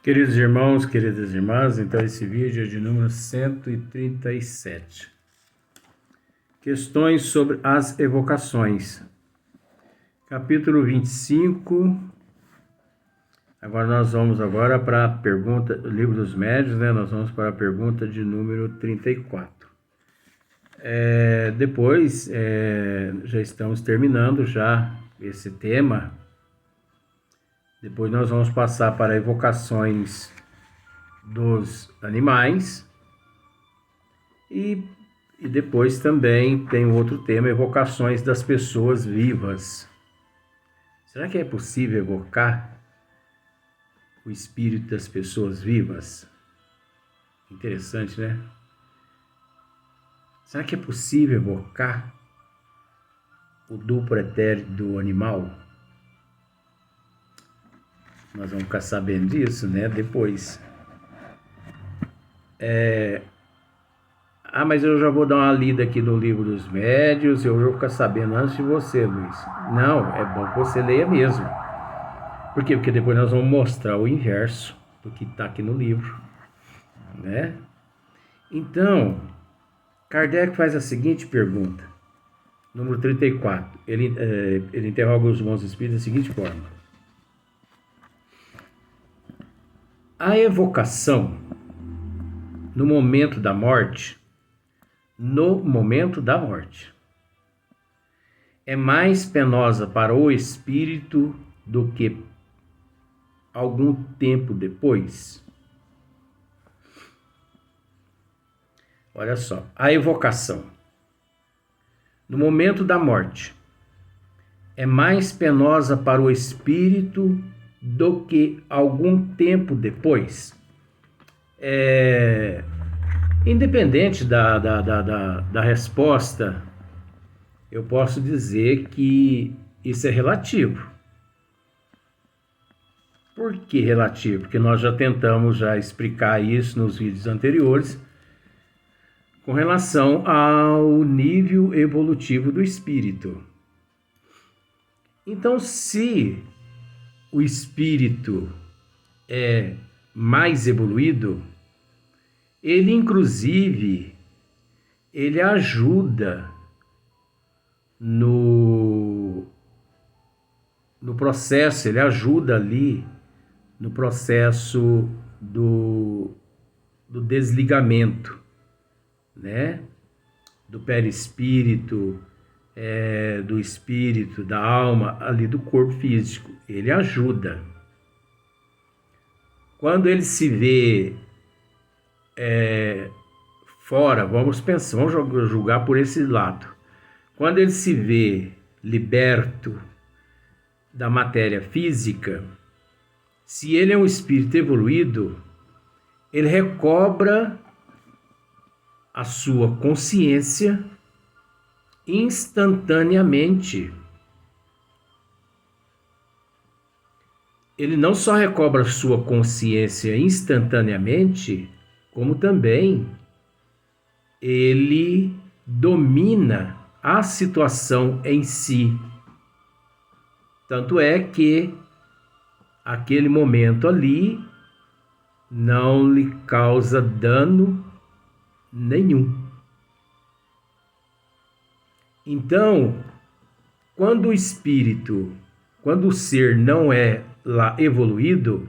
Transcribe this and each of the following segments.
Queridos irmãos, queridas irmãs, então esse vídeo é de número 137. Questões sobre as evocações. Capítulo 25. Agora nós vamos para a pergunta, livro dos médiuns, né? Nós vamos para a pergunta de número 34. Depois, já estamos terminando já esse tema. Depois nós vamos passar para evocações dos animais e depois também tem outro tema, evocações das pessoas vivas. Será que é possível evocar o espírito das pessoas vivas? Interessante, né? Será que é possível evocar o duplo etéreo do animal? Nós vamos ficar sabendo disso, né? Depois. Mas eu já vou dar uma lida aqui no livro dos médiuns, eu vou ficar sabendo antes de você, Luiz. Não, é bom que você leia mesmo. Por quê? Porque depois nós vamos mostrar o inverso do que está aqui no livro, né? Então, Kardec faz a seguinte pergunta, número 34. Ele interroga os bons espíritos da seguinte forma: a evocação no momento da morte, é mais penosa para o espírito do que algum tempo depois? Olha só, a evocação no momento da morte é mais penosa para o espírito do que algum tempo depois? Independente da resposta, eu posso dizer que isso é relativo. Por que relativo? Porque nós já tentamos explicar isso nos vídeos anteriores com relação ao nível evolutivo do espírito. Então, se o espírito é mais evoluído, ele inclusive ajuda no processo, ele ajuda ali no processo do desligamento, né? Do perispírito, do espírito, da alma, ali do corpo físico. Ele ajuda. Quando ele se vê fora, vamos julgar por esse lado. Quando ele se vê liberto da matéria física, se ele é um espírito evoluído, ele recobra a sua consciência instantaneamente. Ele não só recobra sua consciência instantaneamente, como também ele domina a situação em si. Tanto é que aquele momento ali não lhe causa dano nenhum. Então, quando o ser não é lá evoluído,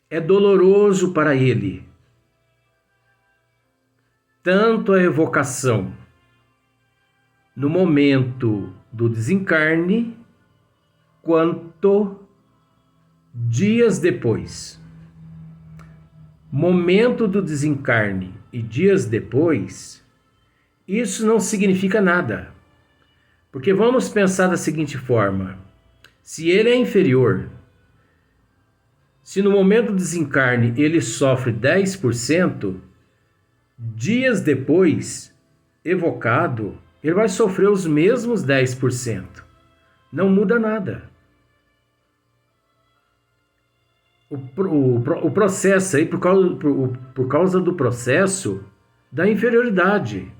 é doloroso para ele tanto a evocação no momento do desencarne, quanto dias depois. Momento do desencarne e dias depois, isso não significa nada. Porque vamos pensar da seguinte forma: se ele é inferior, se no momento do desencarne ele sofre 10%, dias depois, evocado, ele vai sofrer os mesmos 10%. Não muda nada. O processo aí, por causa do processo da inferioridade,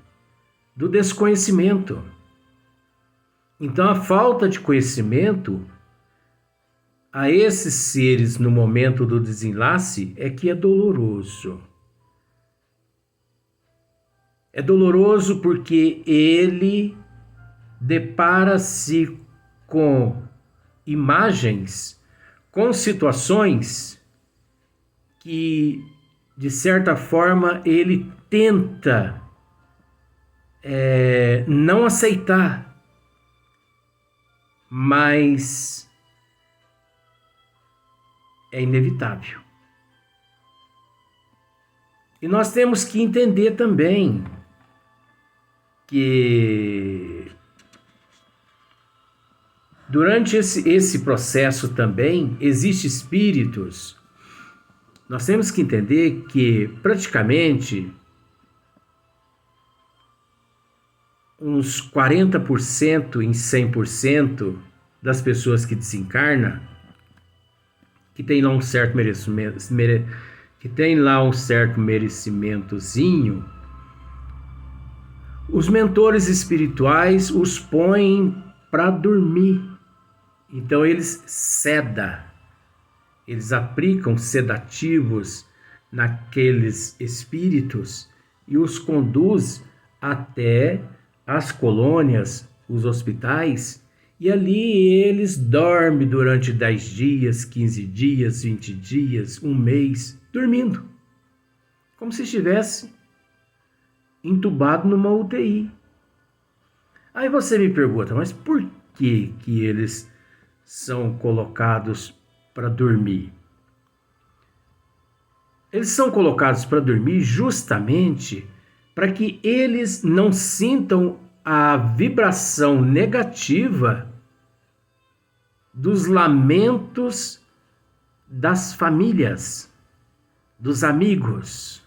do desconhecimento. Então, a falta de conhecimento a esses seres no momento do desenlace é que é doloroso. É doloroso porque ele depara-se com imagens, com situações que, de certa forma, ele tenta não aceitar, mas é inevitável. E nós temos que entender também que durante esse processo também existem espíritos. Nós temos que entender que praticamente uns 40% em 100% das pessoas que desencarnam, que tem lá um certo merecimentozinho, os mentores espirituais os põem para dormir. Então eles eles aplicam sedativos naqueles espíritos e os conduz até as colônias, os hospitais, e ali eles dormem durante 10 dias, 15 dias, 20 dias, um mês, dormindo, como se estivesse entubado numa UTI. Aí você me pergunta, mas por que eles são colocados para dormir? Eles são colocados para dormir justamente para que eles não sintam a vibração negativa dos lamentos das famílias, dos amigos,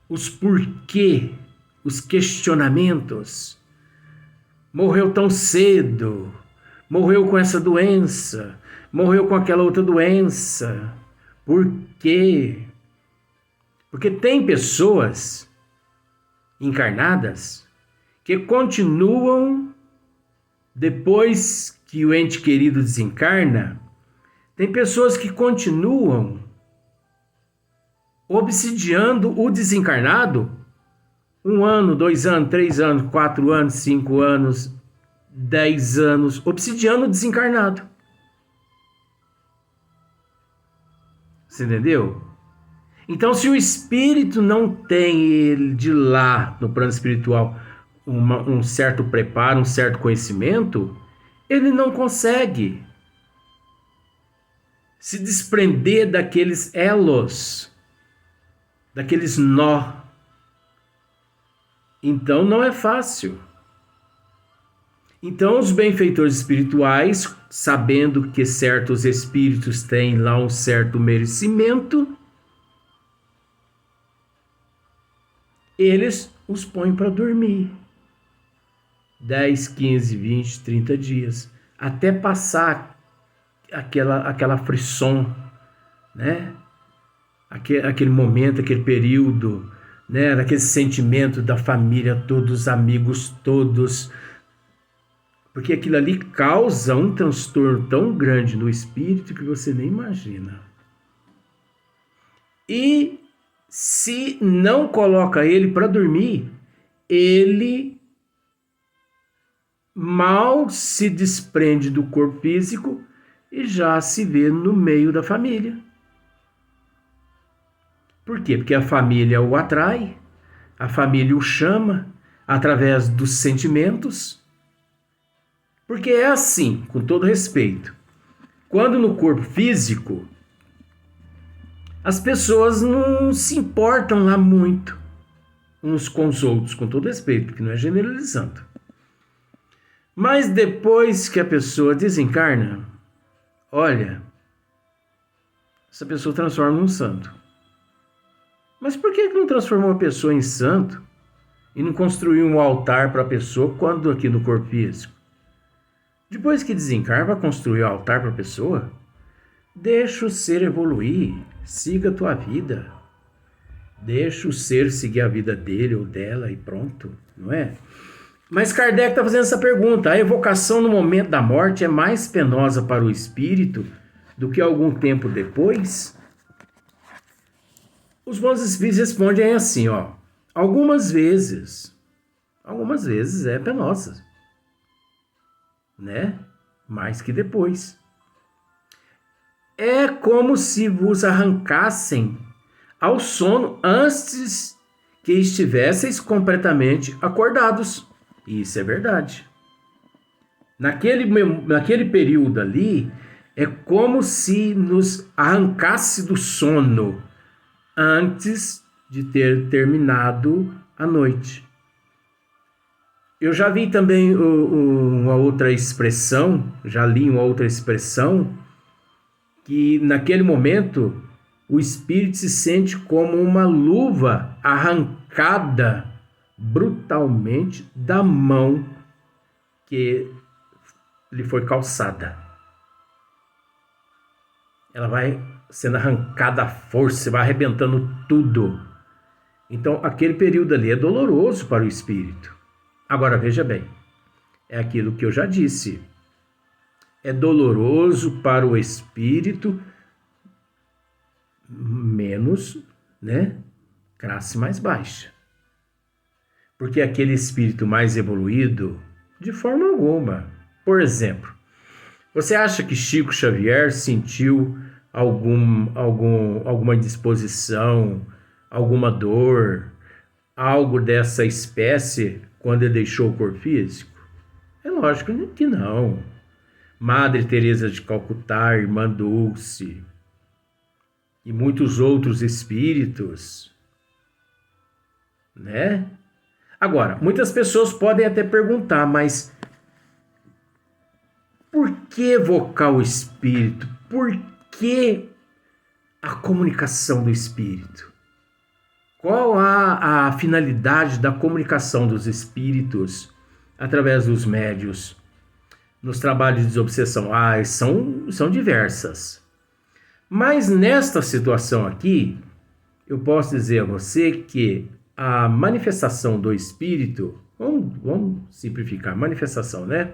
os porquê, os questionamentos. Morreu tão cedo, morreu com essa doença, morreu com aquela outra doença. Por quê? Porque tem pessoas encarnadas que continuam, depois que o ente querido desencarna, tem pessoas que continuam obsidiando o desencarnado 1 ano, 2 anos, 3 anos, 4 anos, 5 anos, 10 anos, obsidiando o desencarnado. Você entendeu? Então, se o espírito não tem ele de lá, no plano espiritual, um certo preparo, um certo conhecimento, ele não consegue se desprender daqueles elos, daqueles nó. Então, não é fácil. Então, os benfeitores espirituais, sabendo que certos espíritos têm lá um certo merecimento, eles os põem para dormir 10, 15, 20, 30 dias, até passar aquela frisson, né? Aquele momento, aquele período, né? Aquele sentimento da família, todos os amigos, todos, porque aquilo ali causa um transtorno tão grande no espírito que você nem imagina. E se não coloca ele para dormir, ele mal se desprende do corpo físico e já se vê no meio da família. Por quê? Porque a família o atrai, a família o chama através dos sentimentos. Porque é assim, com todo respeito. Quando no corpo físico, as pessoas não se importam lá muito uns com os outros, com todo respeito, porque não é generalizando. Mas depois que a pessoa desencarna, olha, essa pessoa transforma num santo. Mas por que não transformou a pessoa em santo e não construiu um altar para a pessoa quando aqui no corpo físico? Depois que desencarna, vai construir o altar para a pessoa? Deixa o ser evoluir, siga a tua vida. Deixa o ser seguir a vida dele ou dela e pronto, não é? Mas Kardec está fazendo essa pergunta: a evocação no momento da morte é mais penosa para o espírito do que algum tempo depois? Os bons espíritos respondem assim, ó: algumas vezes é penosa, né? Mais que depois. É como se vos arrancassem ao sono antes que estivesseis completamente acordados. Isso é verdade. Naquele período ali, é como se nos arrancasse do sono antes de ter terminado a noite. Eu já vi também uma outra expressão, que naquele momento o espírito se sente como uma luva arrancada brutalmente da mão que lhe foi calçada. Ela vai sendo arrancada à força, vai arrebentando tudo. Então, aquele período ali é doloroso para o espírito. Agora, veja bem, é aquilo que eu já disse. É doloroso para o espírito menos, né, classe mais baixa. Porque aquele espírito mais evoluído, de forma alguma. Por exemplo, você acha que Chico Xavier sentiu alguma indisposição, alguma dor, algo dessa espécie quando ele deixou o corpo físico? É lógico que não. Madre Teresa de Calcutá, Irmã Dulce e muitos outros espíritos, né? Agora, muitas pessoas podem até perguntar, mas por que evocar o espírito? Por que a comunicação do espírito? Qual a finalidade da comunicação dos espíritos através dos médios nos trabalhos de desobsessão? São diversas. Mas nesta situação aqui, eu posso dizer a você que a manifestação do espírito, vamos simplificar, manifestação, né?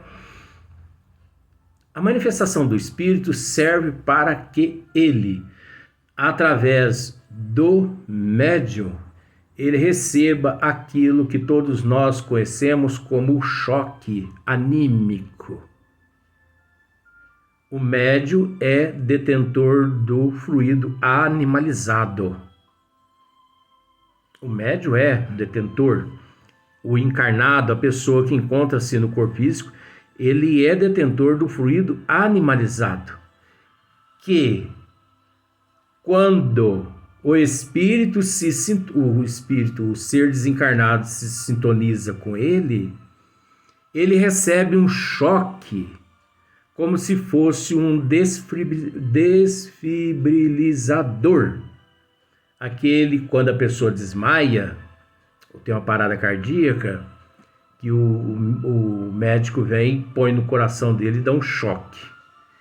A manifestação do espírito serve para que ele, através do médium, ele receba aquilo que todos nós conhecemos como o choque anímico. O médium é detentor do fluido animalizado. O médium é detentor. O encarnado, a pessoa que encontra-se no corpo físico, ele é detentor do fluido animalizado. Que quando o ser desencarnado se sintoniza com ele, ele recebe um choque, como se fosse um desfibrilizador. Aquele quando a pessoa desmaia, ou tem uma parada cardíaca, que o médico vem, põe no coração dele e dá um choque.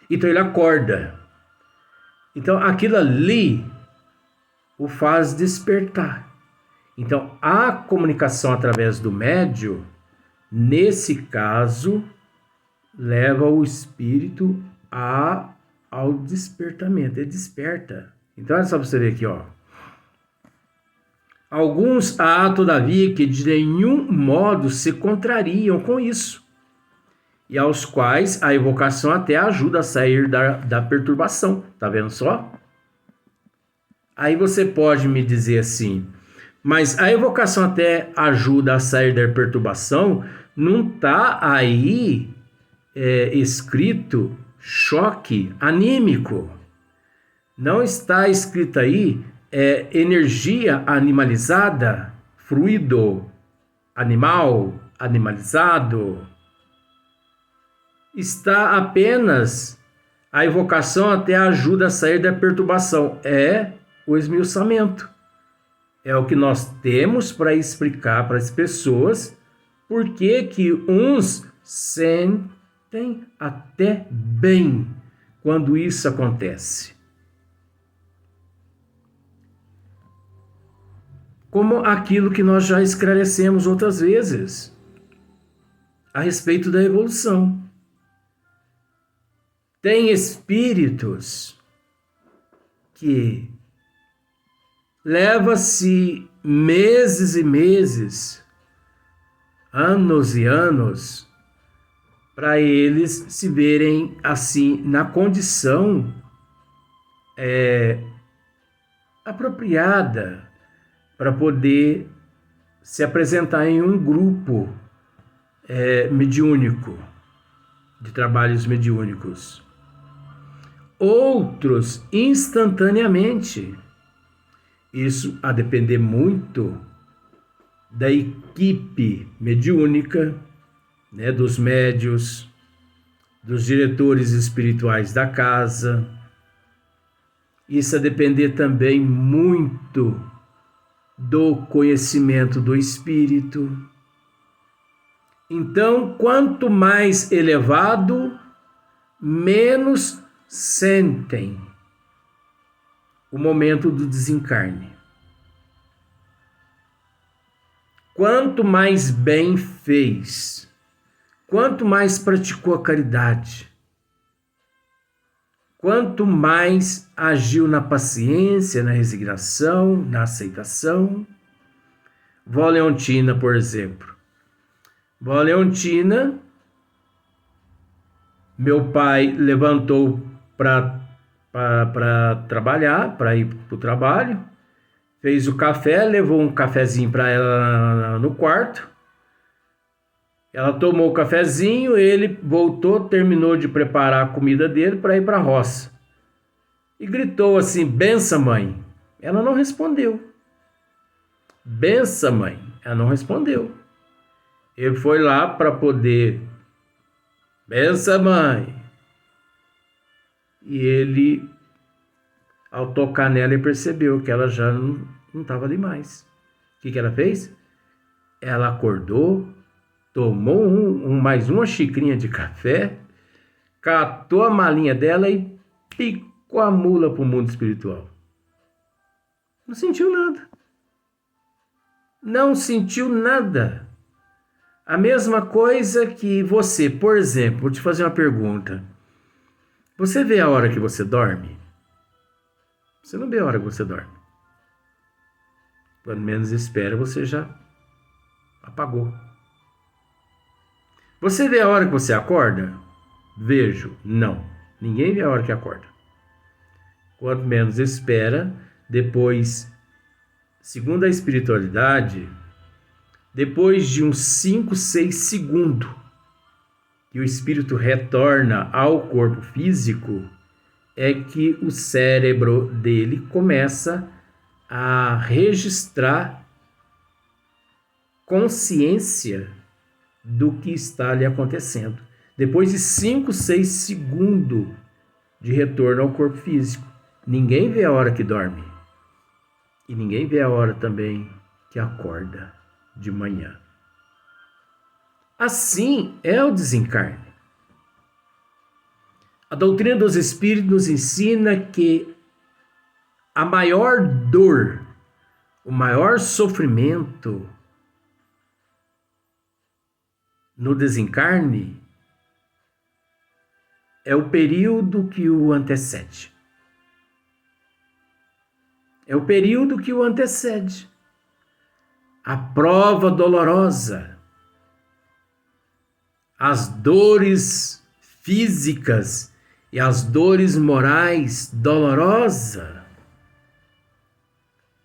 Então ele acorda. Então aquilo ali o faz despertar. Então a comunicação através do médium, nesse caso, leva o espírito ao despertamento. Ele desperta. Então é só você ver aqui, ó. Alguns há, todavia, que de nenhum modo se contrariam com isso, e aos quais a evocação até ajuda a sair da perturbação. Tá vendo só? Aí você pode me dizer assim, mas a evocação até ajuda a sair da perturbação, não tá aí escrito choque anímico. Não está escrito aí energia animalizada, fluido animal, animalizado. Está apenas a evocação até ajuda a sair da perturbação. É o esmiuçamento. É o que nós temos para explicar para as pessoas por que uns sentem até bem quando isso acontece. Como aquilo que nós já esclarecemos outras vezes. a respeito da evolução. Tem espíritos que leva-se meses e meses, anos e anos, para eles se verem assim na condição apropriada para poder se apresentar em um grupo mediúnico, de trabalhos mediúnicos. Outros instantaneamente. Isso a depender muito da equipe mediúnica, né, dos médios, dos diretores espirituais da casa. Isso a depender também muito do conhecimento do espírito. Então, quanto mais elevado, menos sentem o momento do desencarne. Quanto mais bem fez, quanto mais praticou a caridade, quanto mais agiu na paciência, na resignação, na aceitação. Vó Leontina, por exemplo. Vó Leontina, meu pai levantou para trabalhar, para ir para o trabalho, fez o café, levou um cafezinho para ela no quarto. Ela tomou o cafezinho, ele voltou, terminou de preparar a comida dele para ir para a roça. E gritou assim: benção, mãe. Ela não respondeu. Benção, mãe. Ela não respondeu. Ele foi lá para poder... benção, mãe. E ele, ao tocar nela, ele percebeu que ela já não estava demais. O que ela fez? Ela acordou, tomou mais uma xicrinha de café, catou a malinha dela e picou a mula para o mundo espiritual. Não sentiu nada. Não sentiu nada. A mesma coisa que você, por exemplo, vou te fazer uma pergunta. Você vê a hora que você dorme? Você não vê a hora que você dorme. Quando menos espera, você já apagou. Você vê a hora que você acorda? Vejo. Não. Ninguém vê a hora que acorda. Quanto menos espera, depois, segundo a espiritualidade, depois de uns 5, 6 segundos que o espírito retorna ao corpo físico, é que o cérebro dele começa a registrar consciência do que está ali acontecendo. Depois de 5, 6 segundos de retorno ao corpo físico. Ninguém vê a hora que dorme. E ninguém vê a hora também que acorda de manhã. Assim é o desencarne. A doutrina dos Espíritos nos ensina que a maior dor, o maior sofrimento no desencarne é o período que o antecede. É o período que o antecede. A prova dolorosa, as dores físicas e as dores morais dolorosas,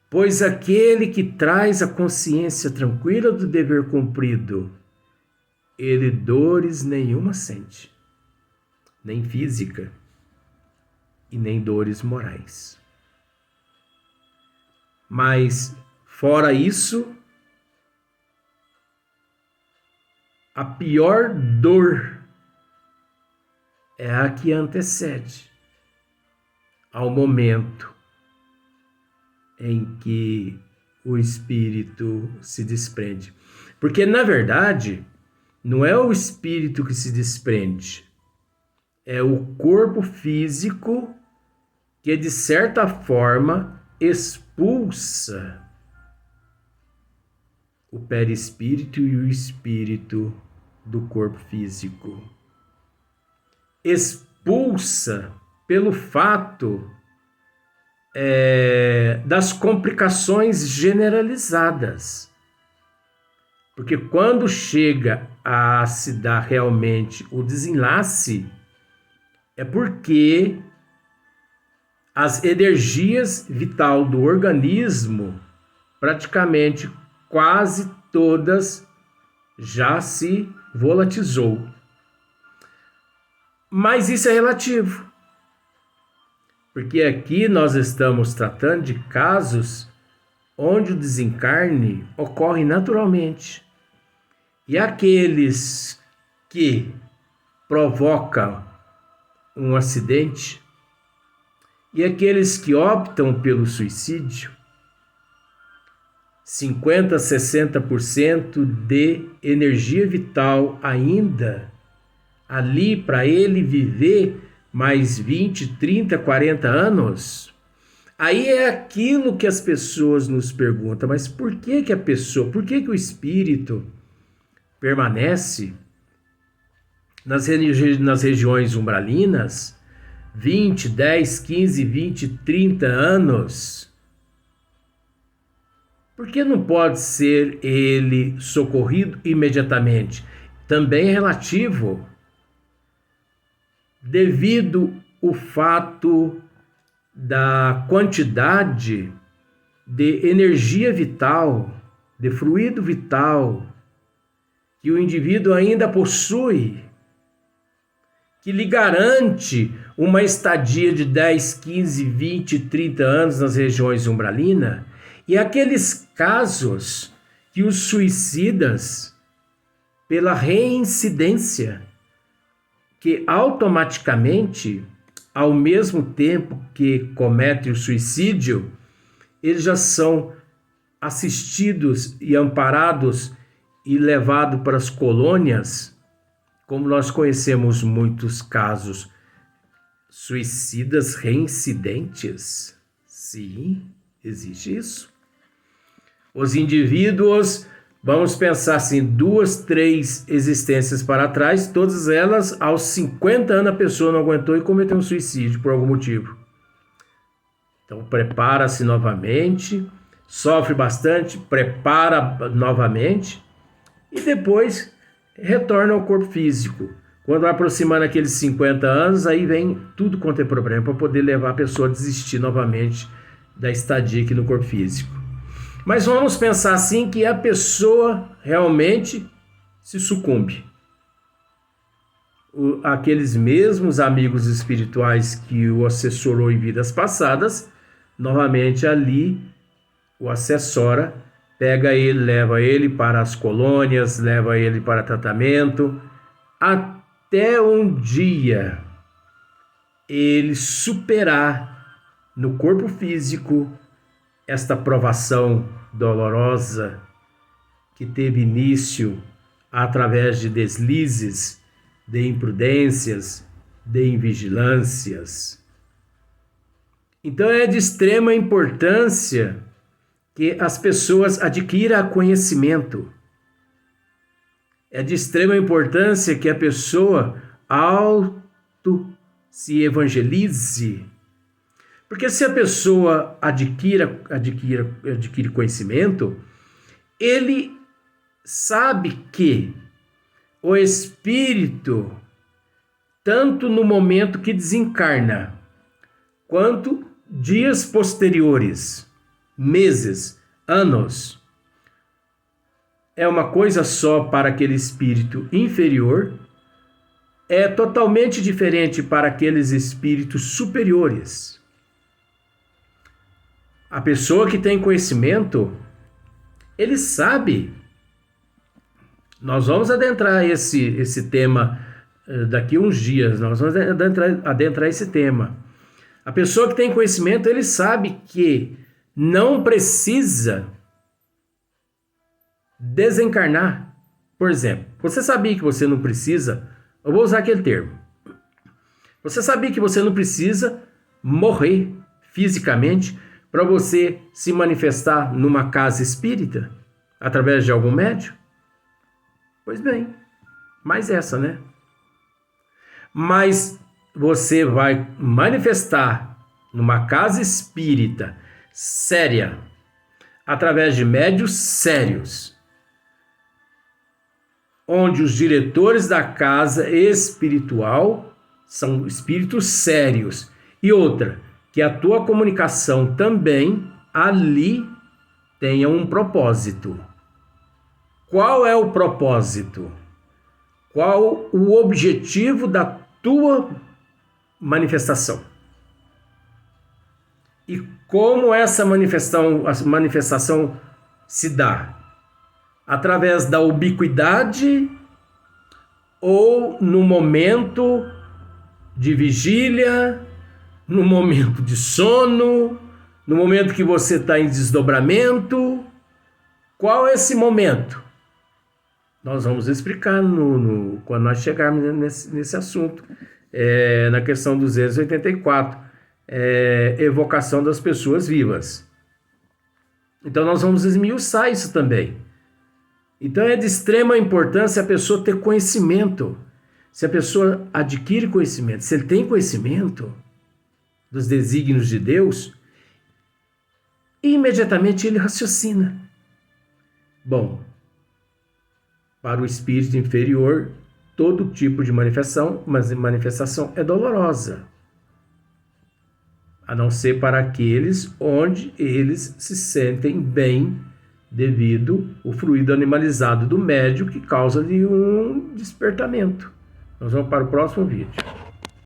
pois aquele que traz a consciência tranquila do dever cumprido, ele dores nenhuma sente, nem física e nem dores morais. Mas, fora isso, a pior dor é a que antecede ao momento em que o espírito se desprende. Porque, na verdade, não é o espírito que se desprende, é o corpo físico que, de certa forma, expulsa o perispírito e o espírito do corpo físico. Expulsa pelo fato das complicações generalizadas. Porque quando chega a se dar realmente o desenlace, é porque as energias vital do organismo, praticamente quase todas, já se volatilizou. Mas isso é relativo. Porque aqui nós estamos tratando de casos onde o desencarne ocorre naturalmente. E aqueles que provocam um acidente e aqueles que optam pelo suicídio, 50%, 60% de energia vital ainda ali para ele viver mais 20, 30, 40 anos. Aí é aquilo que as pessoas nos perguntam, mas por que que o espírito permanece nas regiões umbralinas 20, 10, 15, 20, 30 anos? Por que não pode ser ele socorrido imediatamente? Também é relativo, devido ao fato da quantidade de energia vital, de fluido vital, que o indivíduo ainda possui, que lhe garante uma estadia de 10, 15, 20, 30 anos nas regiões umbralinas, e aqueles casos que os suicidas, pela reincidência, que automaticamente, ao mesmo tempo que cometem o suicídio, eles já são assistidos e amparados e levados para as colônias, como nós conhecemos muitos casos, suicidas reincidentes. Sim, existe isso. Os indivíduos, vamos pensar assim, 2, 3 existências para trás, todas elas, aos 50 anos, a pessoa não aguentou e cometeu um suicídio por algum motivo. Então, prepara-se novamente, sofre bastante, prepara novamente e depois retorna ao corpo físico. Quando vai aproximando aqueles 50 anos, aí vem tudo quanto é problema para poder levar a pessoa a desistir novamente da estadia aqui no corpo físico. Mas vamos pensar assim que a pessoa realmente se sucumbe. Aqueles mesmos amigos espirituais que o assessorou em vidas passadas, novamente ali o assessora, pega ele, leva ele para as colônias, leva ele para tratamento, até um dia ele superar no corpo físico esta provação dolorosa que teve início através de deslizes, de imprudências, de invigilâncias. Então é de extrema importância que as pessoas adquiram conhecimento. É de extrema importância que a pessoa se evangelize. Porque se a pessoa adquire conhecimento, ele sabe que o espírito, tanto no momento que desencarna, quanto dias posteriores, meses, anos, é uma coisa só para aquele espírito inferior, é totalmente diferente para aqueles espíritos superiores. A pessoa que tem conhecimento, ele sabe. Nós vamos adentrar esse tema daqui a uns dias, nós vamos adentrar esse tema. A pessoa que tem conhecimento, ele sabe que não precisa desencarnar. Por exemplo, você sabia que você não precisa, eu vou usar aquele termo, você sabia que você não precisa morrer fisicamente para você se manifestar numa casa espírita através de algum médium? Pois bem, Mais essa, né? Mas você vai manifestar numa casa espírita séria, através de médios sérios, onde os diretores da casa espiritual são espíritos sérios. E outra, que a tua comunicação também ali tenha um propósito. Qual é o propósito? Qual o objetivo da tua manifestação? E como essa manifestação se dá? Através da ubiquidade ou no momento de vigília, no momento de sono, no momento que você está em desdobramento? Qual é esse momento? Nós vamos explicar quando nós chegarmos nesse assunto, na questão 284, evocação das pessoas vivas. Então nós vamos esmiuçar isso também. Então é de extrema importância a pessoa ter conhecimento. Se a pessoa adquire conhecimento, se ele tem conhecimento dos desígnios de Deus, imediatamente ele raciocina. Bom, para o espírito inferior, todo tipo de manifestação é dolorosa, a não ser para aqueles onde eles se sentem bem devido ao fluido animalizado do médium que causa-lhe um despertamento. Nós vamos para o próximo vídeo.